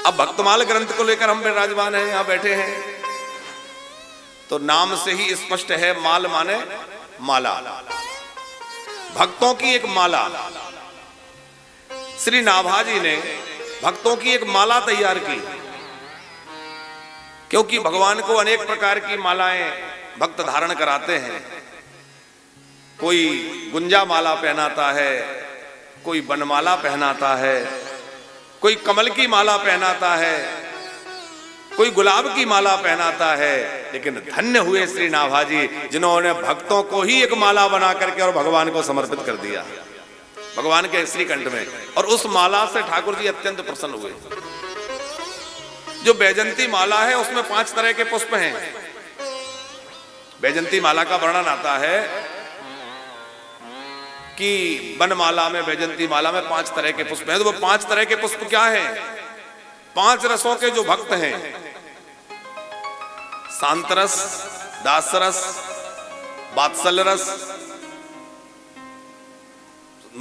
अब भक्तमाल ग्रंथ को लेकर हम विराजमान हैं, यहां बैठे हैं, तो नाम से ही स्पष्ट है, माल माने माला, भक्तों की एक माला। श्री नाभाजी ने भक्तों की एक माला तैयार की, क्योंकि भगवान को अनेक प्रकार की मालाएं भक्त धारण कराते हैं। कोई गुंजा माला पहनाता है, कोई बनमाला पहनाता है, कोई कमल की माला पहनाता है, कोई गुलाब की माला पहनाता है। लेकिन धन्य हुए श्री नाभाजी जिन्होंने भक्तों को ही एक माला बना करके और भगवान को समर्पित कर दिया, भगवान के श्रीकंठ में। और उस माला से ठाकुर जी अत्यंत प्रसन्न हुए। जो बैजंती माला है उसमें 5 तरह के पुष्प हैं। बैजंती माला का वर्णन आता है कि बनमाला में, बैजंती माला में 5 तरह के पुष्प हैं। तो वो 5 तरह के पुष्प क्या हैं? 5 रसों के जो भक्त हैं, शांत रस, दास रस, वात्सल्य रस,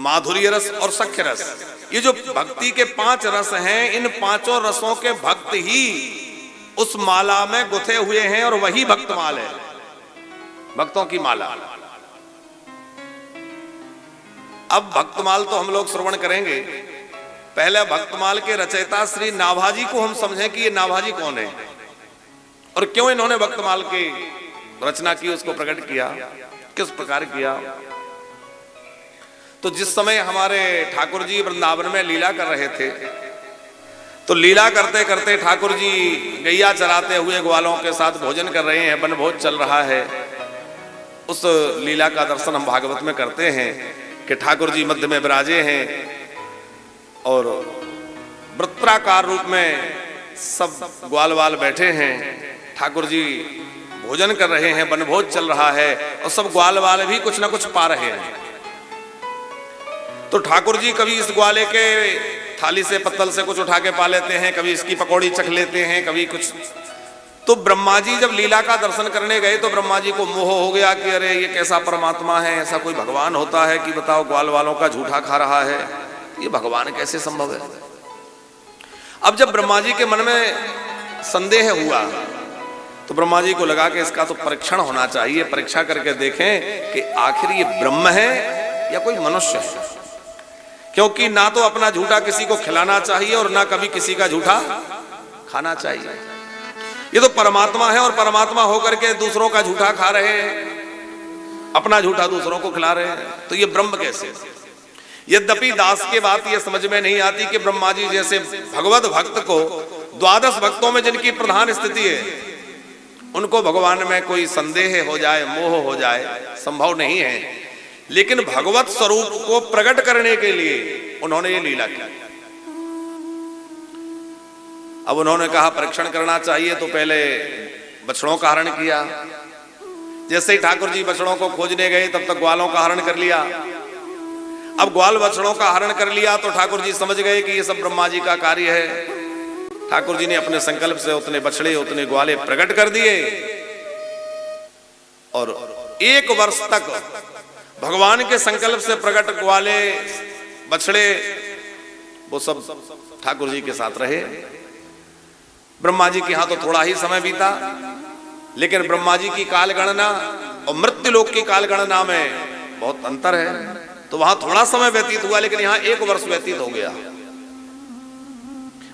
माधुर्य रस और सख्य रस, ये जो भक्ति के 5 रस हैं, इन 5 रसों के भक्त ही उस माला में गुथे हुए हैं और वही भक्तमाल है, भक्तों की माला। अब भक्तमाल तो हम लोग श्रवण करेंगे, पहले भक्तमाल के रचयिता श्री नाभाजी को हम समझें कि ये नाभाजी कौन है और क्यों इन्होंने भक्तमाल की रचना की, उसको प्रकट किया, किस प्रकार किया। तो जिस समय हमारे ठाकुर जी वृंदावन में लीला कर रहे थे, तो लीला करते करते ठाकुर जी गैया चराते हुए ग्वालों के साथ भोजन कर रहे हैं, वनभोज चल रहा है। उस लीला का दर्शन हम भागवत में करते हैं कि ठाकुर जी मध्य में विराजे हैं और वृत्राकार रूप में सब ग्वाल वाल बैठे हैं। ठाकुर जी भोजन कर रहे हैं, वनभोज चल रहा है और सब ग्वाल वाल भी कुछ ना कुछ पा रहे हैं। तो ठाकुर जी कभी इस ग्वाले के थाली से, पत्तल से कुछ उठा के पा लेते हैं, कभी इसकी पकौड़ी चख लेते हैं, कभी कुछ। तो ब्रह्मा जी जब लीला का दर्शन करने गए तो ब्रह्मा जी को मोह हो गया कि अरे ये कैसा परमात्मा है, ऐसा कोई भगवान होता है कि बताओ ग्वाल वालों का झूठा खा रहा है, ये भगवान कैसे संभव है। अब जब ब्रह्मा जी के मन में संदेह हुआ तो ब्रह्मा जी को लगा कि इसका तो परीक्षण होना चाहिए, परीक्षा करके देखें कि आखिर ये ब्रह्म है या कोई मनुष्य है। क्योंकि ना तो अपना झूठा किसी को खिलाना चाहिए और ना कभी किसी का झूठा खाना चाहिए। ये तो परमात्मा है और परमात्मा होकर के दूसरों का झूठा खा रहे हैं, अपना झूठा दूसरों को खिला रहे हैं, तो ये ब्रह्म कैसे। यद्यपि दास के बात ये समझ में नहीं आती कि ब्रह्मा जी जैसे भगवत भक्त को 12 भक्तों में जिनकी प्रधान स्थिति है, उनको भगवान में कोई संदेह हो जाए, मोह हो जाए, संभव नहीं है। लेकिन भगवत स्वरूप को प्रकट करने के लिए उन्होंने ये लीला की। अब उन्होंने कहा परीक्षण करना चाहिए, तो पहले बछड़ों का हरण किया। जैसे ही ठाकुर जी बछड़ों को खोजने गए तब तक ग्वालों का हरण कर लिया। अब ग्वाल बछड़ों का हरण कर लिया तो ठाकुर जी समझ गए कि ये सब ब्रह्मा जी का कार्य है। ठाकुर जी ने अपने संकल्प से उतने बछड़े, उतने ग्वाले प्रकट कर दिए और 1 वर्ष तक भगवान के संकल्प से प्रकट ग्वाले, बछड़े, वो सब ठाकुर जी के साथ रहे। ब्रह्मा जी के यहां तो थोड़ा ही समय बीता, लेकिन ब्रह्मा जी की काल गणना और मृत्यु लोक की काल गणना में बहुत अंतर है। तो वहां थोड़ा समय व्यतीत हुआ, लेकिन यहां 1 वर्ष व्यतीत हो गया।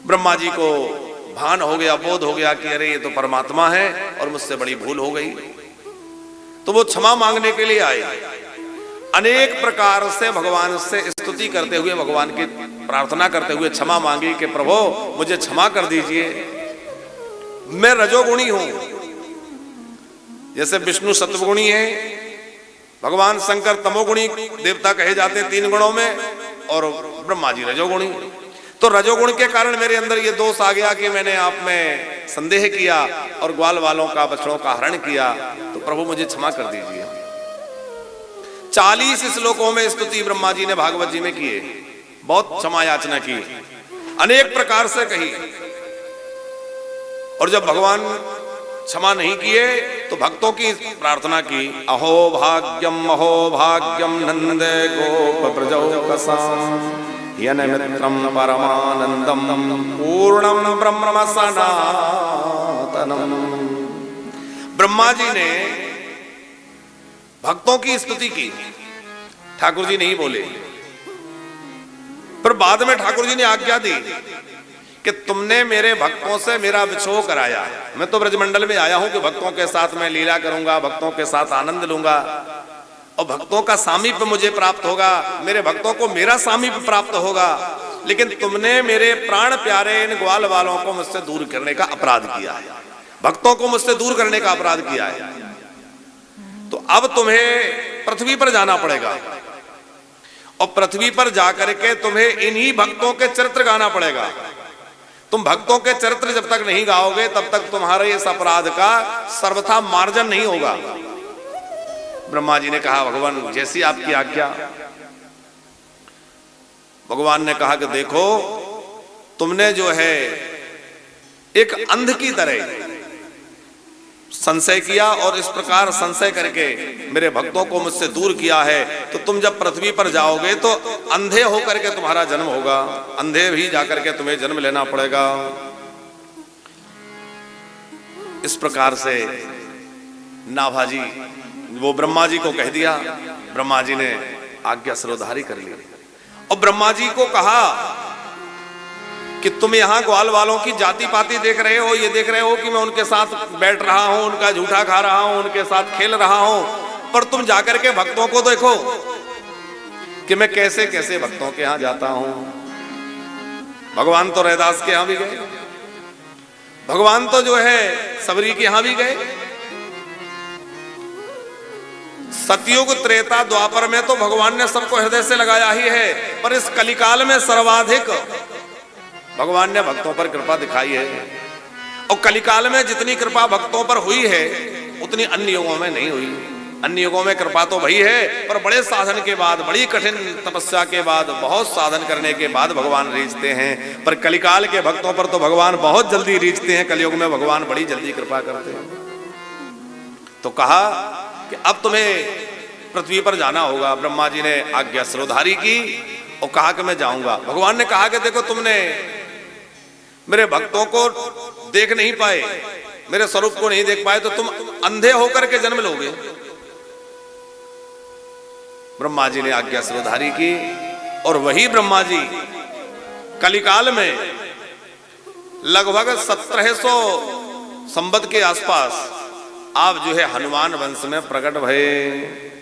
ब्रह्मा जी को भान हो गया, बोध हो गया कि अरे ये तो परमात्मा है और मुझसे बड़ी भूल हो गई। तो वो क्षमा मांगने के लिए आए, अनेक प्रकार से भगवान से स्तुति करते हुए, भगवान की प्रार्थना करते हुए क्षमा मांगी कि प्रभु मुझे क्षमा कर दीजिए, मैं रजोगुणी हूं। जैसे विष्णु सत्वगुणी है, भगवान शंकर तमोगुणी देवता कहे जाते 3 गुणों में, और ब्रह्मा जी रजोगुणी। तो रजोगुण के कारण मेरे अंदर ये दोष आ गया कि मैंने आप में संदेह किया और ग्वाल वालों का, बछड़ों का हरण किया, तो प्रभु मुझे क्षमा कर दीजिए। 40 श्लोकों में स्तुति ब्रह्मा जी ने भागवत जी में किए, बहुत क्षमा याचना की, अनेक प्रकार से कही। और जब भगवान क्षमा नहीं किए तो भक्तों की प्रार्थना की, अहो भाग्यम नंदे गोप प्रजौ कसाम। यनमित्रं परमानंदम पूर्णम ब्रह्म सनातनम। ब्रह्मा जी ने भक्तों की स्तुति की, ठाकुर जी नहीं बोले। पर बाद में ठाकुर जी ने आज्ञा दी कि तुमने मेरे भक्तों से मेरा विछोह कराया। मैं तो ब्रजमंडल में आया हूं कि भक्तों के साथ मैं लीला करूंगा, भक्तों के साथ आनंद लूंगा और भक्तों का सामीप्य मुझे प्राप्त होगा, मेरे भक्तों को मेरा सामीप्य प्राप्त होगा। लेकिन तुमने मेरे प्राण प्यारे इन ग्वाल वालों को मुझसे दूर करने का अपराध किया है, भक्तों को मुझसे दूर करने का अपराध किया है। तो अब तुम्हें पृथ्वी पर जाना पड़ेगा और पृथ्वी पर जाकर के तुम्हें इन्हीं भक्तों के चरित्र गाना पड़ेगा। तुम भक्तों के चरित्र जब तक नहीं गाओगे तब तक तुम्हारे इस अपराध का सर्वथा मार्जन नहीं होगा। ब्रह्मा जी ने कहा भगवान जैसी आपकी आज्ञा। भगवान ने कहा कि देखो तुमने जो है एक अंध की तरह संशय किया और इस प्रकार संशय करके मेरे भक्तों को मुझसे दूर किया है, तो तुम जब पृथ्वी पर जाओगे तो अंधे होकर के तुम्हारा जन्म होगा, अंधे भी जाकर के तुम्हें जन्म लेना पड़ेगा। इस प्रकार से नाभाजी वो ब्रह्मा जी को कह दिया। ब्रह्मा जी ने आज्ञा सिरोधारी कर ली और ब्रह्मा जी को कहा कि तुम यहाँ ग्वाल वालों की जाति पाति देख रहे हो, ये देख रहे हो कि मैं उनके साथ बैठ रहा हूं, उनका झूठा खा रहा हूं, उनके साथ खेल रहा हूं, पर तुम जाकर के भक्तों को देखो कि मैं कैसे कैसे भक्तों के यहाँ जाता हूं। भगवान तो रैदास के यहाँ भी गए, भगवान तो जो है सबरी के यहाँ भी गए। सतयुग त्रेता द्वापर में तो भगवान ने सबको हृदय से लगाया ही है, पर इस कलिकाल में सर्वाधिक भगवान ने भक्तों पर कृपा दिखाई है। और कलिकाल में जितनी कृपा भक्तों पर हुई है उतनी अन्य युगों में नहीं हुई। अन्य युगों में कृपा तो भई है, पर बड़े साधन के बाद, बड़ी कठिन तपस्या के बाद, बहुत साधन करने के बाद भगवान रीझते हैं। पर कलिकाल के भक्तों पर तो भगवान बहुत जल्दी रीझते हैं, कलयुग में भगवान बड़ी जल्दी कृपा करते हैं। तो कहा कि अब तुम्हें पृथ्वी पर जाना होगा। ब्रह्मा जी ने आज्ञा सिरोधारी की और कहा कि मैं जाऊंगा। भगवान ने कहा कि देखो तुमने मेरे भक्तों को देख नहीं पाए, मेरे स्वरूप को नहीं देख पाए, तो तुम अंधे होकर के जन्म लोगे। ब्रह्मा जी ने आज्ञा सिरोधारी की और वही ब्रह्मा जी कलिकाल में लगभग 1700 संवत के आसपास आप जो है हनुमान वंश में प्रकट भये।